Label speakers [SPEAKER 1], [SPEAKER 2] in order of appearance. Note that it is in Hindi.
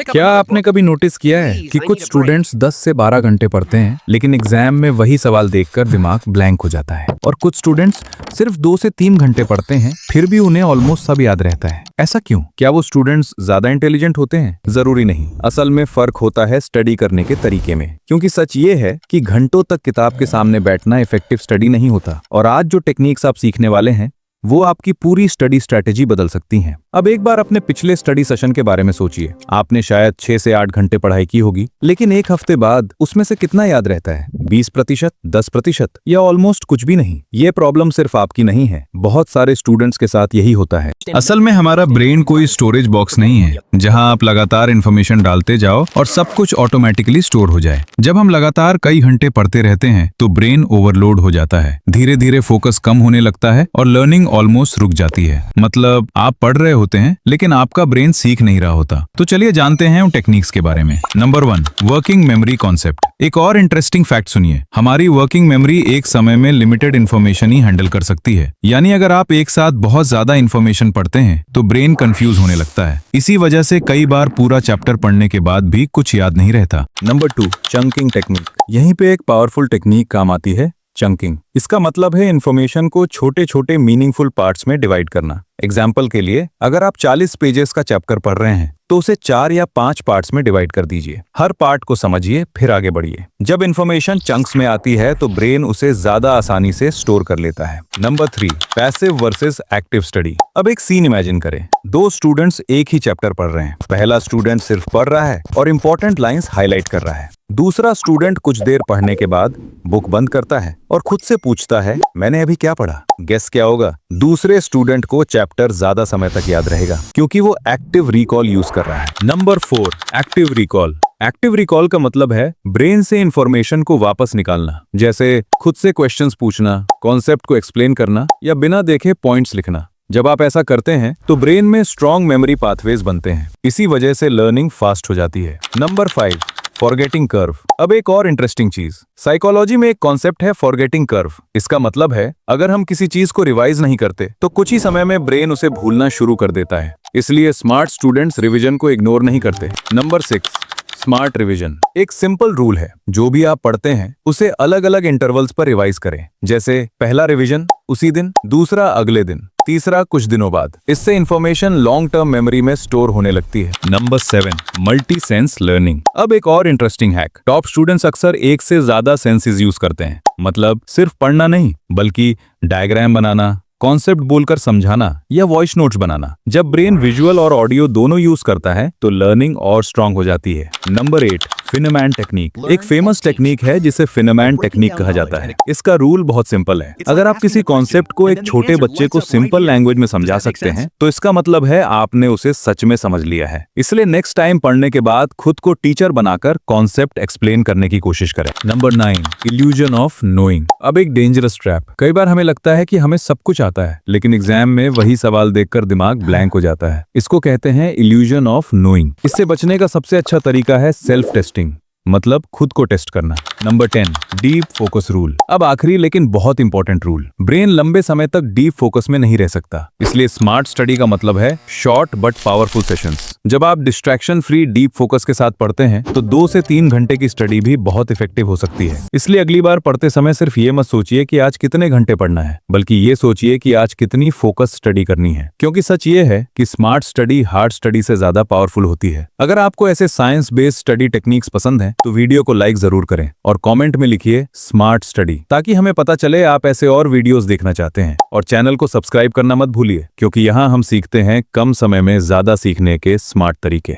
[SPEAKER 1] क्या आपने कभी नोटिस किया है कि कुछ स्टूडेंट्स 10 से 12 घंटे पढ़ते हैं लेकिन एग्जाम में वही सवाल देखकर दिमाग ब्लैंक हो जाता है, और कुछ स्टूडेंट्स सिर्फ 2 से 3 घंटे पढ़ते हैं फिर भी उन्हें ऑलमोस्ट सब याद रहता है। ऐसा क्यों? क्या वो स्टूडेंट्स ज्यादा इंटेलिजेंट होते हैं? जरूरी नहीं। असल में फर्क होता है स्टडी करने के तरीके में, क्योंकि सच ये है कि घंटों तक किताब के सामने बैठना इफेक्टिव स्टडी नहीं होता, और आज जो टेक्निक्स आप सीखने वाले हैं वो आपकी पूरी स्टडी स्ट्रैटेजी बदल सकती हैं। अब एक बार अपने पिछले स्टडी सेशन के बारे में सोचिए। आपने शायद 6 से 8 घंटे पढ़ाई की होगी, लेकिन एक हफ्ते बाद उसमें से कितना याद रहता है? 20%, 10% या ऑलमोस्ट कुछ भी नहीं। ये प्रॉब्लम सिर्फ आपकी नहीं है, बहुत सारे स्टूडेंट्स के साथ यही होता है।
[SPEAKER 2] असल में हमारा ब्रेन कोई स्टोरेज बॉक्स नहीं है जहां आप लगातार इंफॉर्मेशन डालते जाओ और सब कुछ ऑटोमेटिकली स्टोर हो जाए। जब हम लगातार कई घंटे पढ़ते रहते हैं तो ब्रेन ओवरलोड हो जाता है, धीरे धीरे फोकस कम होने लगता है और लर्निंग ऑलमोस्ट रुक जाती है। मतलब आप पढ़ रहे होते हैं लेकिन आपका ब्रेन सीख नहीं रहा होता। तो चलिए जानते हैं उन टेक्निक्स के बारे में। Number 1, working memory concept. एक और इंटरेस्टिंग फैक्ट सुनिए, हमारी वर्किंग मेमोरी एक समय में लिमिटेड इन्फॉर्मेशन ही हैंडल कर सकती है। यानी अगर आप एक साथ बहुत ज्यादा इन्फॉर्मेशन पढ़ते हैं तो ब्रेन कंफ्यूज होने लगता है। इसी वजह से कई बार पूरा चैप्टर पढ़ने के बाद भी कुछ याद नहीं रहता।
[SPEAKER 1] Number 2, chunking technique. यहीं पे एक पावरफुल टेक्निक काम आती है, चंकिंग। इसका मतलब है इन्फॉर्मेशन को छोटे छोटे मीनिंगफुल पार्ट्स में डिवाइड करना। एग्जाम्पल के लिए, अगर आप 40 पेजेस का चैप्टर पढ़ रहे हैं तो उसे 4 या 5 पार्ट्स में डिवाइड कर दीजिए। हर पार्ट को समझिए, फिर आगे बढ़िए। जब इन्फॉर्मेशन चंक्स में आती है तो ब्रेन उसे ज्यादा आसानी से स्टोर कर लेता है। Number 3, passive versus active study. अब एक सीन इमेजिन करें। 2 स्टूडेंट्स एक ही चैप्टर पढ़ रहे हैं। पहला स्टूडेंट सिर्फ पढ़ रहा है और इंपॉर्टेंट लाइंस हाईलाइट कर रहा है। दूसरा स्टूडेंट कुछ देर पढ़ने के बाद बुक बंद करता है और खुद से पूछता है, मैंने अभी क्या पढ़ा? गेस क्या होगा? दूसरे स्टूडेंट को चैप्टर ज्यादा समय तक याद रहेगा, क्योंकि वो एक्टिव रिकॉल यूज कर रहा है। Number 4, active recall. Active recall का मतलब है ब्रेन से इंफॉर्मेशन को वापस निकालना, जैसे खुद से क्वेश्चंस पूछना, कॉन्सेप्ट को एक्सप्लेन करना या बिना देखे पॉइंट्स लिखना। जब आप ऐसा करते हैं तो ब्रेन में स्ट्रॉन्ग मेमोरी पाथवेज बनते हैं। इसी वजह से लर्निंग फास्ट हो जाती है। Number 5, forgetting curve. अब एक और इंटरेस्टिंग चीज, साइकोलॉजी में एक कॉन्सेप्ट है फॉरगेटिंग कर्व। इसका मतलब है अगर हम किसी चीज को रिवाइज नहीं करते तो कुछ ही समय में ब्रेन उसे भूलना शुरू कर देता है। इसलिए स्मार्ट स्टूडेंट्स रिवीजन को इग्नोर नहीं करते। Number 6, smart revision. एक सिंपल रूल है, जो भी आप पढ़ते हैं उसे अलग अलग इंटरवल्स पर रिवाइज करें। जैसे पहला रिवीजन उसी दिन, दूसरा अगले दिन, तीसरा कुछ दिनों बाद। इससे इंफॉर्मेशन लॉन्ग टर्म मेमोरी में स्टोर होने लगती है। Number 7, multi sense learning. अब एक और इंटरेस्टिंग हैक, टॉप स्टूडेंट्स अक्सर एक से ज्यादा सेंसेस यूज करते हैं। मतलब सिर्फ पढ़ना नहीं, बल्कि डायग्राम बनाना, कॉन्सेप्ट बोलकर समझाना या वॉइस नोट्स बनाना। जब ब्रेन विजुअल और ऑडियो दोनों यूज करता है तो लर्निंग और स्ट्रांग हो जाती है। Number 8, Feynman technique. एक फेमस टेक्निक है जिसे फिनमैन टेक्निक कहा जाता है। इसका रूल बहुत सिंपल है। अगर आप किसी कॉन्सेप्ट को एक छोटे बच्चे को सिंपल लैंग्वेज में समझा सकते हैं तो इसका मतलब है आपने उसे सच में समझ लिया है। इसलिए नेक्स्ट टाइम पढ़ने के बाद खुद को टीचर बनाकर कॉन्सेप्ट एक्सप्लेन करने की कोशिश करें। Number 9, illusion of knowing. अब एक डेंजरस ट्रैप। कई बार हमें लगता है कि हमें सब कुछ आता है, लेकिन एग्जाम में वही सवाल देखकर दिमाग ब्लैंक हो जाता है। इसको कहते हैं इल्यूजन ऑफ नोइंग। इससे बचने का सबसे अच्छा तरीका है सेल्फ टेस्टिंग, मतलब खुद को टेस्ट करना। Number 10, deep focus rule. अब आखिरी लेकिन बहुत इंपॉर्टेंट रूल, ब्रेन लंबे समय तक डीप फोकस में नहीं रह सकता। इसलिए स्मार्ट स्टडी का मतलब है शॉर्ट बट पावरफुल सेशंस। जब आप डिस्ट्रैक्शन फ्री डीप फोकस के साथ पढ़ते हैं तो 2 से 3 घंटे की स्टडी भी बहुत इफेक्टिव हो सकती है। इसलिए अगली बार पढ़ते समय सिर्फ ये मत सोचिए कि आज कितने घंटे पढ़ना है, बल्कि ये सोचिए कि आज कितनी फोकस स्टडी करनी है। क्योंकि सच ये है कि स्मार्ट स्टडी हार्ड स्टडी से ज्यादा पावरफुल होती है। अगर आपको ऐसे साइंस बेस्ड स्टडी टेक्निक्स पसंद है तो वीडियो को लाइक जरूर करें और कमेंट में लिखिए स्मार्ट स्टडी, ताकि हमें पता चले आप ऐसे और वीडियोस देखना चाहते हैं। और चैनल को सब्सक्राइब करना मत भूलिए, क्योंकि यहाँ हम सीखते हैं कम समय में ज्यादा सीखने के स्मार्ट तरीके।